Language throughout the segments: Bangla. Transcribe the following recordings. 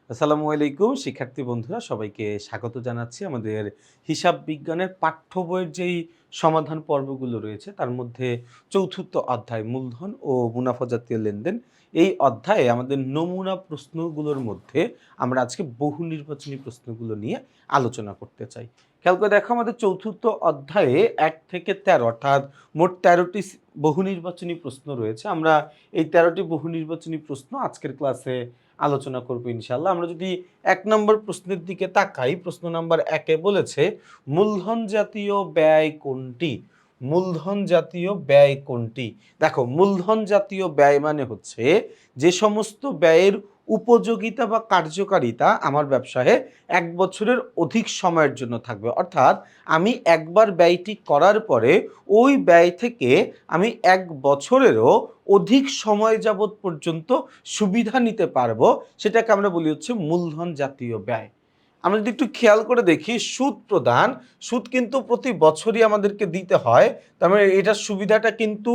আসসালামু আলাইকুম শিক্ষার্থী বন্ধুরা, সবাইকে স্বাগত জানাচ্ছি আমাদের হিসাব বিজ্ঞানের পাঠ্য বইয়ের যেই সমাধান পর্বগুলো রয়েছে তার মধ্যে চতুর্থ অধ্যায় মূলধন ও মুনাফা জাতীয় লেনদেন। এই অধ্যায়ে আমাদের নমুনা প্রশ্নগুলোর মধ্যে আমরা আজকে বহু নির্বাচনী প্রশ্নগুলো নিয়ে আলোচনা করতে চাই। খেয়াল করে দেখো, আমাদের চতুর্থ অধ্যায়ে 1 থেকে 13 অর্থাৎ মোট 13টি বহু নির্বাচনী প্রশ্ন রয়েছে। আমরা এই 13টি বহু নির্বাচনী প্রশ্ন আজকের ক্লাসে আলোচনা করব ইনশাআল্লাহ। আমরা যদি 1 নম্বর প্রশ্নের দিকে তাকাই, প্রশ্ন নাম্বার 1 এ বলেছে মূলধন জাতীয় ব্যয় কোনটি? মূলধন জাতীয় ব্যয় কোনটি? দেখো, মূলধন জাতীয় ব্যয় মানে হচ্ছে যে সমস্ত ব্যয়ের উপযোগিতা বা কার্যকারিতা আমার ব্যবসায়ে 1 বছরের অধিক সময়ের জন্য থাকবে। অর্থাৎ আমি একবার ব্যয়টি করার পরে ওই ব্যয় থেকে আমি 1 বছরেরও অধিক সময় যাবৎ পর্যন্ত সুবিধা নিতে পারবো, সেটাকে আমরা বলি হচ্ছে মূলধন জাতীয় ব্যয়। আমরা যদি একটু খেয়াল করে দেখি, সুদ প্রদান, সুদ কিন্তু প্রতি বছরই আমাদেরকে দিতে হয়। তার মানে এটার সুবিধাটা কিন্তু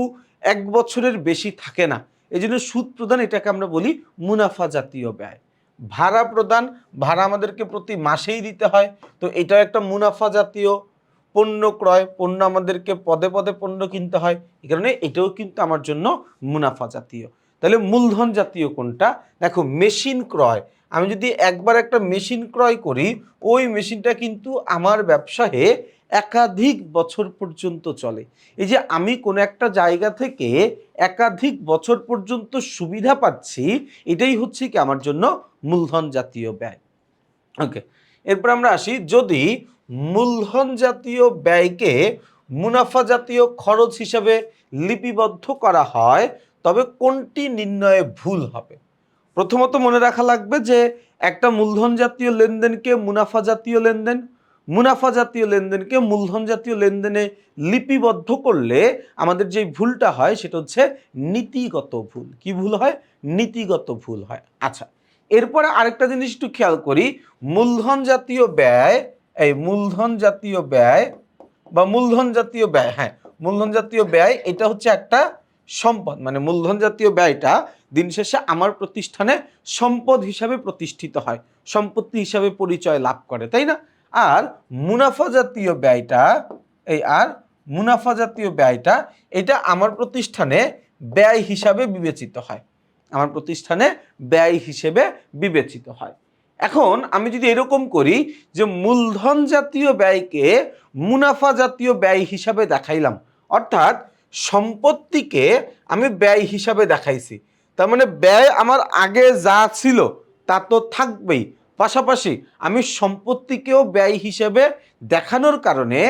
1 বছরের বেশি থাকে না। এই জন্য সুদ প্রদান, এটাকে আমরা বলি মুনাফা জাতীয় ব্যয়। ভাড়া প্রদান, ভাড়া আমাদেরকে প্রতি মাসেই দিতে হয়, তো এটাও একটা মুনাফা জাতীয়। পণ্য ক্রয়, পণ্য আমাদেরকে পদে পদে পণ্য কিনতে হয়, এই কারণে এটাও কিন্তু আমার জন্য মুনাফা জাতীয়। তাহলে মূলধন জাতীয় কোনটা? দেখো, মেশিন ক্রয়, আমি যদি একবার একটা মেশিন ক্রয় করি, ওই মেশিনটা কিন্তু আমার ব্যবসায়ে একাধিক বছর পর্যন্ত চলে। এই যে আমি কোনো একটা জায়গা থেকে একাধিক বছর পর্যন্ত সুবিধা পাচ্ছি, এটাই হচ্ছে কি আমার জন্য মূলধন জাতীয় ব্যয়। ওকে, এরপর আমরা আসি, যদি মূলধন জাতীয় ব্যয়কে মুনাফা জাতীয় খরচ হিসাবে লিপিবদ্ধ করা হয় তবে কোনটি নির্ণয়ে ভুল হবে? প্রথমত মনে রাখা লাগবে যে একটা মূলধন জাতীয় লেনদেনকে মুনাফা জাতীয় লেনদেন, মুনাফা জাতীয় লেনদেনকে মূলধন জাতীয় লেনদেনে লিপিবদ্ধ করলে আমাদের যে ভুলটা হয় সেটা হচ্ছে নীতিগত ভুল। কি ভুল হয়? নীতিগত ভুল হয়। আচ্ছা, এরপরে আরেকটা জিনিস একটু খেয়াল করি, মূলধন জাতীয় ব্যয়, এই মূলধন জাতীয় ব্যয় বা মূলধন জাতীয় ব্যয়, হ্যাঁ, মূলধন জাতীয় ব্যয় এটা হচ্ছে একটা সম্পদ। মানে মূলধন জাতীয় ব্যয়টা দিন শেষে আমার প্রতিষ্ঠানে সম্পদ হিসাবে প্রতিষ্ঠিত হয়, সম্পত্তি হিসাবে পরিচয় লাভ করে, তাই না? আর মুনাফা জাতীয় ব্যয়টা, মুনাফা জাতীয় ব্যয়টা এটা আমার প্রতিষ্ঠানে ব্যয় হিসাবে বিবেচিত হয়, আমার প্রতিষ্ঠানে ব্যয় হিসেবে বিবেচিত হয়। এখন আমি যদি এরকম করি যে মূলধন জাতীয় ব্যয়কে মুনাফা জাতীয় ব্যয় হিসাবে দেখাইলাম, অর্থাৎ সম্পত্তিকে আমি ব্যয় হিসাবে দেখাইছি, তার মানে ব্যয় আমার আগে যা ছিল তা তো থাকবেই, পাশাপাশি আমি সম্পত্তিকেও ব্যয় হিসেবে দেখানোর কারণে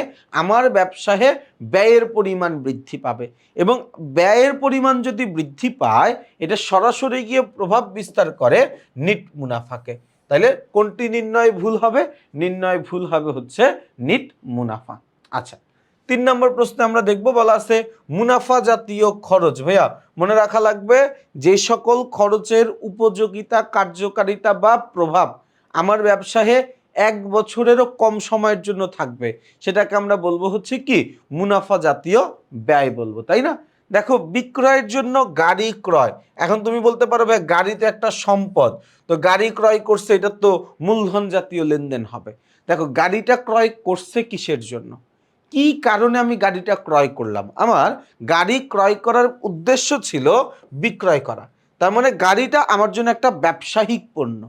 আমার ব্যবসায়ে ব্যয়ের পরিমাণ বৃদ্ধি পাবে, এবং ব্যয়ের পরিমাণ যদি বৃদ্ধি পায় এটা সরাসরি গিয়ে প্রভাব বিস্তার করে নিট মুনাফাকে। তাহলে কোনটি নির্ণয় ভুল হবে? নির্ণয় ভুল হবে হচ্ছে নিট মুনাফা। আচ্ছা, 3 নম্বর প্রশ্নে আমরা দেখব, বলা আছে মুনাফা জাতীয় খরচ। ভাইয়া মনে রাখা লাগবে, যে সকল খরচের উপযোগিতা, কার্যকারিতা বা প্রভাব আমার ব্যবসায়ে 1 বছরেরও কম সময়ের জন্য থাকবে, সেটাকে আমরা বলবো হচ্ছে কি মুনাফা জাতীয় ব্যয় বলবো, তাই না? দেখো, বিক্রয়ের জন্য গাড়ি ক্রয়, এখন তুমি বলতে পারো ভাই গাড়ি তো একটা সম্পদ, তো গাড়ি ক্রয় করছে, এটা তো মূলধন জাতীয় লেনদেন হবে। দেখো, গাড়িটা ক্রয় করছে কিসের জন্য, কি কারণে আমি গাড়িটা ক্রয় করলাম? আমার গাড়ি ক্রয় করার উদ্দেশ্য ছিল বিক্রয় করা, তার মানে গাড়িটা আমার জন্য একটা ব্যবসায়িক পণ্য,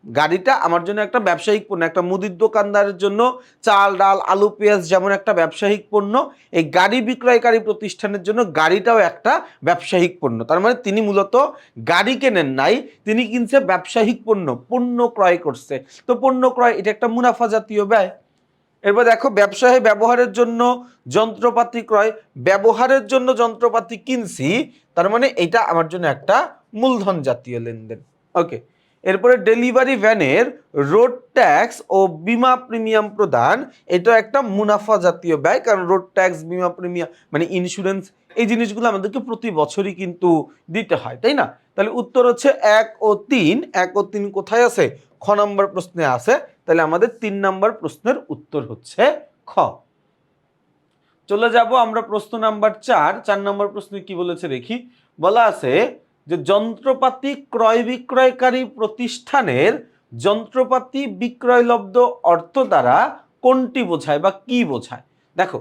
গাড়িটা আমার জন্য একটা ব্যবসায়িক পণ্য। একটা মুদির দোকানদারের জন্য চাল, ডাল, আলু, পেঁয়াজ যেমন একটা ব্যবসায়িক পণ্য, এই গাড়ি বিক্রয়কারী প্রতিষ্ঠানের জন্য গাড়িটাও একটা ব্যবসায়িক পণ্য। তার মানে তিনি মূলত গাড়ি কেনেন নাই, তিনি কিনছে ব্যবসায়িক পণ্য, পণ্য ক্রয় করছে। তো পণ্য ক্রয় এটা একটা মুনাফা জাতীয় ব্যয়। এরপর দেখো, ব্যবসায় ব্যবহারের জন্য যন্ত্রপাতি ক্রয়, ব্যবহারের জন্য যন্ত্রপাতি কিনছি, তার মানে এটা আমার জন্য একটা মূলধন জাতীয় লেনদেন। ওকে, এরপরে ডেলিভারি ভ্যানের রোড ট্যাক্স ও বিমা প্রিমিয়াম প্রদান, এটা একটা মুনাফা জাতীয় ব্যয়, কারণ রোড ট্যাক্স, বিমা প্রিমিয়াম মানে ইন্স্যুরেন্স, এই জিনিসগুলো আমাদেরকে প্রতি বছরই কিন্তু দিতে হয়, তাই না? তাহলে উত্তর হচ্ছে 1 ও 3। 1 ও 3 কোথায় আছে? খ নম্বর প্রশ্নে আছে। তাহলে আমাদের 3 নম্বর প্রশ্নের উত্তর হচ্ছে খ। চলে যাব আমরা প্রশ্ন নাম্বার 4। 4 নম্বর প্রশ্নে কি বলেছে দেখি, বলা আছে যে যন্ত্রপাতি ক্রয় বিক্রয়কারী প্রতিষ্ঠানের যন্ত্রপাতি বিক্রয়লব্ধ অর্থ দ্বারা কোনটি বোঝায় বা কি বোঝায়? দেখো,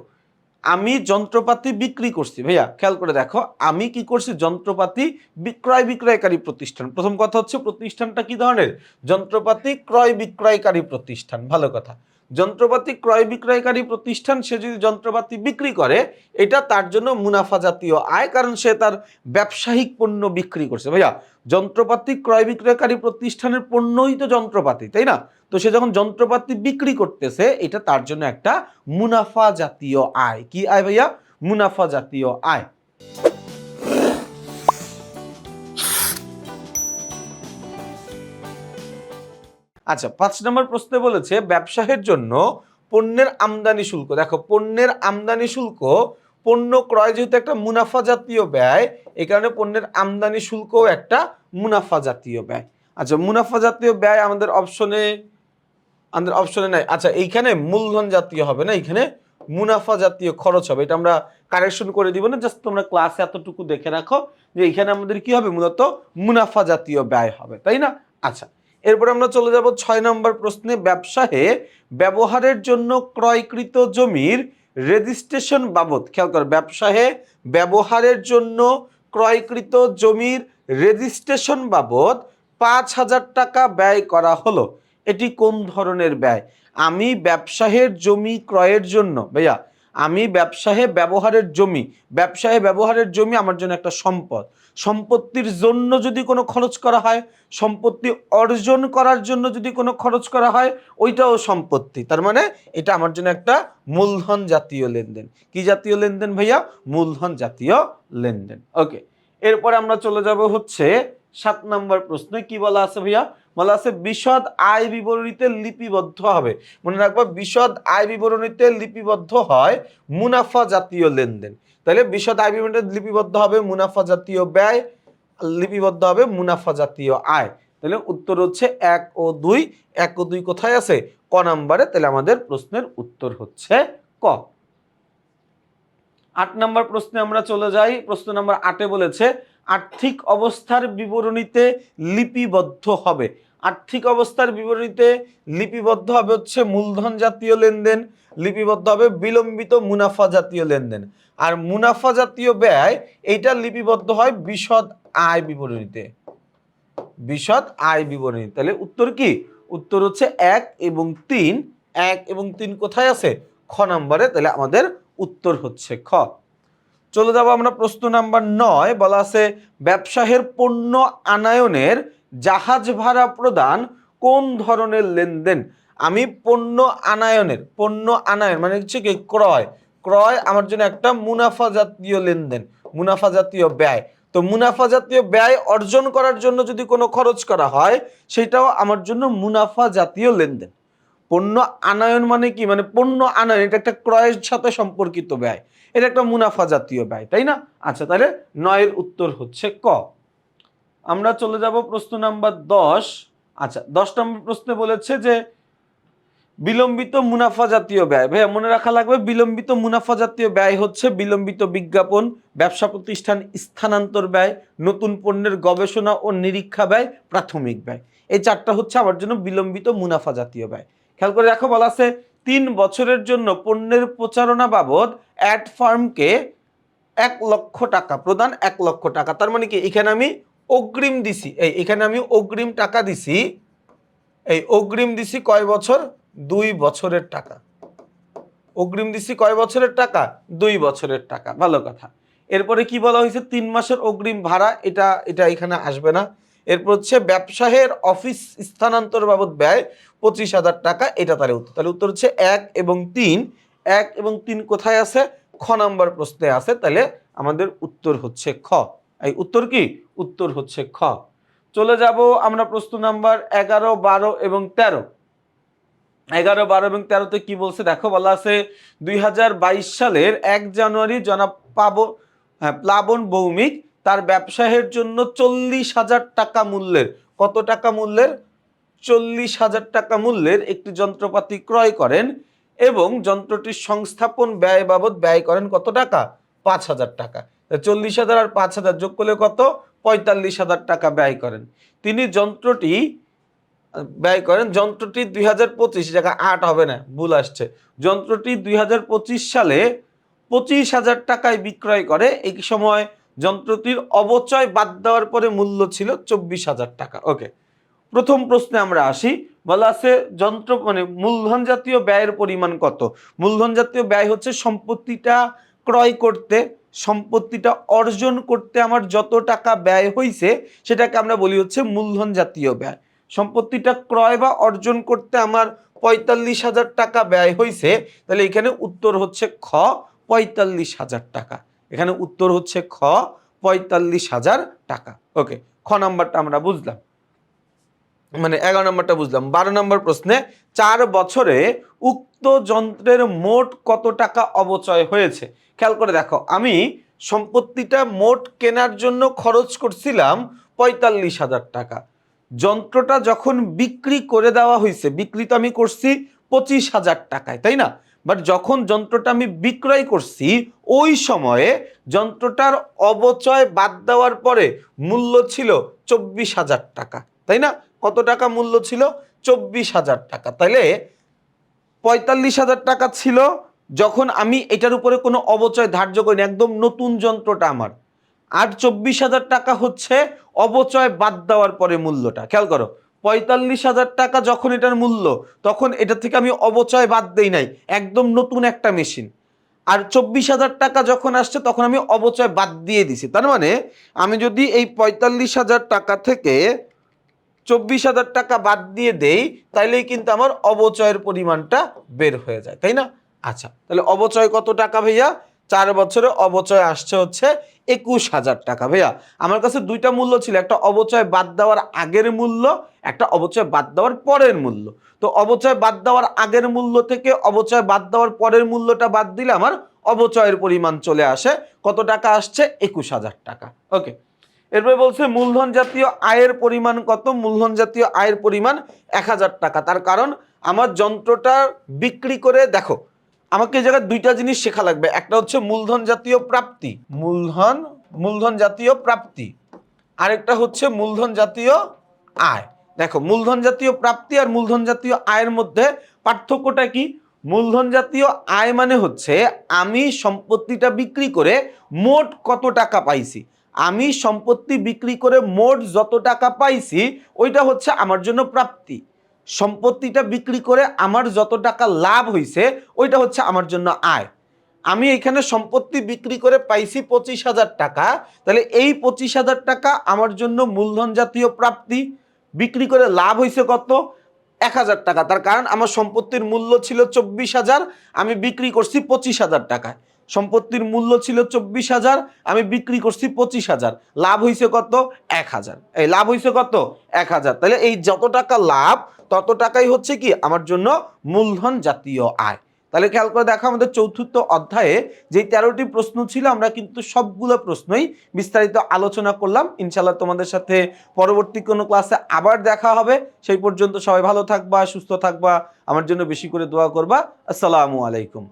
আমি যন্ত্রপাতি বিক্রি করছি, ভাইয়া খেয়াল করে দেখো, আমি কি করছি, যন্ত্রপাতি বিক্রয়কারী প্রতিষ্ঠান। প্রথম কথা হচ্ছে প্রতিষ্ঠানটা কি ধরনের, যন্ত্রপাতি ক্রয় বিক্রয়কারী প্রতিষ্ঠান। ভালো কথা, যন্ত্রপাতি ক্রয় বিক্রয়কারী প্রতিষ্ঠান, সে যদি যন্ত্রপাতি বিক্রি করে এটা তার জন্য মুনাফা জাতীয় আয়, কারণ সে তার ব্যবসায়িক পণ্য বিক্রি করছে। ভাইয়া, যন্ত্রপাতি ক্রয় বিক্রয়কারী প্রতিষ্ঠানের পণ্যই তো যন্ত্রপাতি, তাই না? তো সে যখন যন্ত্রপাতি বিক্রি করতেছে এটা তার জন্য একটা মুনাফা জাতীয় আয়। কি আয় ভাইয়া? মুনাফা জাতীয় আয়। আচ্ছা, 5 নম্বর প্রশ্নে বলেছে ব্যবসায়ের জন্য পণ্যের আমদানি শুল্ক। দেখো, পণ্যের আমদানি শুল্ক, পণ্য ক্রয় যেহেতু একটা মুনাফা জাতীয় ব্যয়, এই কারণে পণ্যের আমদানি শুল্কও একটা মুনাফা জাতীয় ব্যয়। আচ্ছা, মুনাফা জাতীয় ব্যয় আমাদের অপশনে নাই। আচ্ছা, এইখানে মূলধন জাতীয় হবে না, এইখানে মুনাফা জাতীয় খরচ হবে। এটা আমরা কারেকশন করে দিব না, জাস্ট তোমরা ক্লাসে এতটুকু দেখে রাখো যে এইখানে আমাদের কি হবে, মূলত মুনাফা জাতীয় ব্যয় হবে, তাই না? আচ্ছা, এরপর আমরা চলে যাব 6 নম্বর প্রশ্নে। ব্যবসায়ে ব্যবহারের জন্য ক্রয়কৃত জমির রেজিস্ট্রেশন বাবদ, খেয়াল করো, ব্যবসায়ে ব্যবহারের জন্য ক্রয়কৃত জমির রেজিস্ট্রেশন বাবদ 5,000 টাকা ব্যয় করা হলো, এটি কোন ধরনের ব্যয়? আমি ব্যবসায়ের জমি ক্রয়ের জন্য, ভাইয়া আমি ব্যবসায়ে ব্যবহারের জমি আমার জন্য একটা সম্পদ, সম্পত্তির জন্য যদি কোনো খরচ করা হয়, সম্পত্তি অর্জন করার জন্য যদি কোনো খরচ করা হয়, ওইটাও সম্পত্তি। তার মানে এটা আমার জন্য একটা মূলধন জাতীয় লেনদেন। কি জাতীয় লেনদেন ভাইয়া? মূলধন জাতীয় লেনদেন। ওকে, এরপরে আমরা চলে যাব হচ্ছে 7 নম্বর প্রশ্নে। কি বলা আছে ভাইয়া? বলা আছে বিশদ আয় বিবরণীতে লিপিবদ্ধ হবে। মনে রাখবা, বিশদ আয় বিবরণীতে লিপিবদ্ধ হয় মুনাফা জাতীয় লেনদেন। তাহলে বিশদ আয় বিবরণীতে লিপিবদ্ধ হবে মুনাফা জাতীয় ব্যয়, লিপিবদ্ধ হবে মুনাফা জাতীয় আয়। তাহলে উত্তর হচ্ছে 1 ও 2। 1 ও 2 কোথায় আছে? ক নম্বরে। তাহলে আমাদের প্রশ্নের উত্তর হচ্ছে ক। 8 নম্বর প্রশ্নে আমরা চলে যাই। প্রশ্ন নম্বর 8-এ বলেছে আর্থিক অবস্থার বিবরণীতে লিপিবদ্ধ হবে। আর্থিক অবস্থার বিবরণীতে লিপিবদ্ধ হবে হচ্ছে মূলধন জাতীয় লেনদেন, লিপিবদ্ধ হবে বিলম্বিত মুনাফা জাতীয় লেনদেন। আর মুনাফা জাতীয় ব্যয় এইটা লিপিবদ্ধ হয় বিশদ আয় বিবরণীতে, বিশদ আয় বিবরণী। তাহলে উত্তর কি? উত্তর হচ্ছে 1 এবং 3। 1 এবং 3 কোথায় আছে? খ নম্বরে। তাহলে আমাদের উত্তর হচ্ছে খ। চলে যাব আমরা প্রশ্ন নাম্বার 9। বলা আছে ব্যবসায়ের পণ্য আনয়নের জাহাজ ভাড়া প্রদান কোন ধরনের লেনদেন? আমি পণ্য আনয়ন মানে হচ্ছে কি ক্রয় আমার জন্য একটা মুনাফা জাতীয় লেনদেন, মুনাফা জাতীয় ব্যয়। তো মুনাফা জাতীয় ব্যয় অর্জন করার জন্য যদি কোনো খরচ করা হয় সেটাও আমার জন্য মুনাফা জাতীয় লেনদেন। পণ্য আনয়ন মানে কি? মানে পণ্য আনয়ন এটা একটা ক্রয়ের সাথে সম্পর্কিত ব্যয়, এটা একটা মুনাফা জাতীয় ব্যয়, তাই না? আচ্ছা, তাহলে 9-এর উত্তর হচ্ছে ক। আমরা চলে যাব প্রশ্ন নাম্বার 10। আচ্ছা, 10 নম্বর প্রশ্নে বলেছে যে বিলম্বিত মুনাফা জাতীয় ব্যয়। ভাইয়া মনে রাখা লাগবে, বিলম্বিত মুনাফা জাতীয় ব্যয় হচ্ছে বিলম্বিত বিজ্ঞাপন, ব্যবসা প্রতিষ্ঠান স্থানান্তর ব্যয়, নতুন পণ্যের গবেষণা ও নিরীক্ষা ব্যয়, প্রাথমিক ব্যয়। এই 4টা হচ্ছে আমার জন্য বিলম্বিত মুনাফা জাতীয় ব্যয়। খেয়াল করে দেখো, বলা আছে 3 বছরের জন্য পণ্যের প্রচারণা বাবদ অ্যাড ফার্মকে 1 লক্ষ টাকা প্রদান, 1 লক্ষ টাকা। তার মানে কি? এখানে আমি অগ্রিম দিছি, এখানে আমি অগ্রিম টাকা দিছি। এই অগ্রিম দিছি কয় বছর? 2 বছরের টাকা। অগ্রিম দিছি কয় বছরের টাকা? 2 বছরের টাকা। ভালো কথা। এরপরে কি বলা হয়েছে? 3 মাসের অগ্রিম ভাড়া, এটা এখানে আসবে না। এরপর হচ্ছে ব্যবসায়ের অফিস স্থানান্তর বাবদ ব্যয় 25,000 টাকা, এটা তার উত্তর। তাহলে উত্তর হচ্ছে 1 এবং 3। 1 এবং 3 কোথায় আছে? খ নম্বর প্রশ্নে আছে। তাহলে আমাদের উত্তর হচ্ছে খ। এই উত্তর কি? উত্তর হচ্ছে খ। চলে যাব আমরা প্রশ্ন নাম্বার 11, 12 এবং 13। 11, 12 এবং 13-তে কি বলছে দেখো, বলা আছে 2022 সালের 1 জানুয়ারি জনাব প্লাবন ভৌমিক তার ব্যবসায়ের জন্য 40,000 টাকা মূল্যের, কত টাকা মূল্যের? 40,000 টাকা মূল্যের একটি যন্ত্রপাতি ক্রয় করেন এবং যন্ত্রটির সংস্থাপন ব্যয় বাবদ ব্যয় করেন কত টাকা? 5,000 টাকা। 40,000 আর 5,000 যোগ করলে কত? 45,000 টাকা ব্যয় করেন। তিনি যন্ত্রটি ব্যয় করেন, যন্ত্রটি 2025 টাকা 8 হবে না, ভুল আসছে। যন্ত্রটি 2025 সালে 25,000 টাকায় বিক্রয় করে। এই সময় যন্ত্রটির অবচয় বাদ দেওয়ার পরে মূল্য ছিল 24,000 টাকা। ওকে, প্রথম প্রশ্নে আমরা আসি। বলা আছে যন্ত্র মানে মূলধন জাতীয় ব্যয়ের পরিমাণ কত। মূলধন জাতীয় ব্যয় হচ্ছে সম্পত্তিটা ক্রয় করতে, সম্পত্তিটা অর্জন করতে আমার যত টাকা ব্যয় হয়েছে সেটাকে আমরা বলি হচ্ছে মূলধন জাতীয় ব্যয়। সম্পত্তিটা ক্রয় বা অর্জন করতে আমার 45,000 টাকা ব্যয় হয়েছে, তাহলে এখানে উত্তর হচ্ছে খ 45,000 টাকা। এখানে উত্তর হচ্ছে খ 45,000 টাকা। ওকে, খ নাম্বারটা আমরা বুঝলাম, মানে 11 নম্বরটা বুঝলাম। 12 নম্বর প্রশ্নে 4 বছরে উক্ত যন্ত্রের মোট কত টাকা অবচয় হয়েছে। খেয়াল করে দেখো, আমি সম্পত্তিটা মোট কেনার জন্য খরচ করছিলাম 45,000 টাকা। যন্ত্রটা যখন বিক্রি করে দেওয়া হয়েছে, বিক্রি তো আমি করছি 25,000 টাকায়, তাই না? বাট যখন যন্ত্রটা আমি বিক্রয় করছি ওই সময়ে যন্ত্রটার অবচয় বাদ দেওয়ার পরে মূল্য ছিল 24,000 টাকা, তাই না? কত টাকা মূল্য ছিল? 24,000 টাকা। তাহলে 45,000 টাকা ছিল যখন আমি এটার উপরে কোনো অবচয় ধার্য করিনি, একদম নতুন যন্ত্রটা আমার। আর 24,000 টাকা হচ্ছে অবচয় বাদ দেওয়ার পরে মূল্যটা। খেয়াল করো, 45,000 টাকা যখন এটার মূল্য, তখন এটা থেকে আমি অবচয় বাদ দেই নাই, একদম নতুন একটা মেশিন। আর 24,000 টাকা যখন আসছে তখন আমি অবচয় বাদ দিয়ে দিছি। তার মানে আমি যদি এই 45,000 টাকা থেকে 24,000 টাকা বাদ দিয়ে দেই, তাইলেই কিন্তু আমার অবচয়ের পরিমাণটা বের হয়ে যায়, তাই না? আচ্ছা, তাহলে অবচয় কত টাকা ভাইয়া? 4 বছরে অবচয় আসছে হচ্ছে 21,000 টাকা। ভাইয়া আমার কাছে দুইটা মূল্য ছিল, একটা অবচয় বাদ দেওয়ার আগের মূল্য, একটা অবচয় বাদ দেওয়ার পরের মূল্য। তো অবচয় বাদ দেওয়ার আগের মূল্য থেকে অবচয় বাদ দেওয়ার পরের মূল্যটা বাদ দিলে আমার অবচয়ের পরিমাণ চলে আসে। কত টাকা আসছে? 21,000 টাকা। ওকে, এরপরে বলছে মূলধন জাতীয় আয়ের পরিমাণ কত। মূলধন জাতীয় আয়ের পরিমাণ 1,000 টাকা। তার কারণ আমার যন্ত্রটা বিক্রি করে, দেখো আমাকে এই জায়গায় দুইটা জিনিস শেখা লাগবে। একটা হচ্ছে মূলধন জাতীয় প্রাপ্তি, মূলধন জাতীয় প্রাপ্তি, আরেকটা হচ্ছে মূলধন জাতীয় আয়। দেখো, মূলধন জাতীয় প্রাপ্তি আর মূলধন জাতীয় আয়ের মধ্যে পার্থক্যটা কি? মূলধন জাতীয় আয় মানে হচ্ছে আমি সম্পত্তিটা বিক্রি করে মোট কত টাকা পাইছি। আমি সম্পত্তি বিক্রি করে মোট যত টাকা পাইছি ওইটা হচ্ছে আমার জন্য প্রাপ্তি। সম্পত্তিটা বিক্রি করে আমার যত টাকা লাভ হয়েছে ওইটা হচ্ছে আমার জন্য আয়। আমি এখানে সম্পত্তি বিক্রি করে পাইছি 25,000 টাকা, তাহলে এই 25,000 টাকা আমার জন্য মূলধন জাতীয় প্রাপ্তি। বিক্রি করে লাভ হয়েছে কত? 1,000 টাকা। তার কারণ আমার সম্পত্তির মূল্য ছিল 24,000, আমি বিক্রি করছি 25,000 টাকায়। সম্পত্তির মূল্য ছিল 24,000, আমি বিক্রি করছি 25,000, লাভ হয়েছে কত? 1,000। এই লাভ হয়েছে কত? 1,000। তাহলে এই যত টাকা লাভ তত টাকাই হচ্ছে কি আমার জন্য মূলধন জাতীয় আয়। তাহলে খেয়াল করে দেখো, আমাদের চতুর্থ অধ্যায়ে যে 13টি প্রশ্ন ছিল আমরা কিন্তু সবগুলো প্রশ্নই বিস্তারিত আলোচনা করলাম। ইনশাআল্লাহ তোমাদের সাথে পরবর্তী কোনো ক্লাসে আবার দেখা হবে। সেই পর্যন্ত সবাই ভালো থাকবা, সুস্থ থাকবা, আমার জন্য বেশি করে দোয়া করবা। আসসালামু আলাইকুম।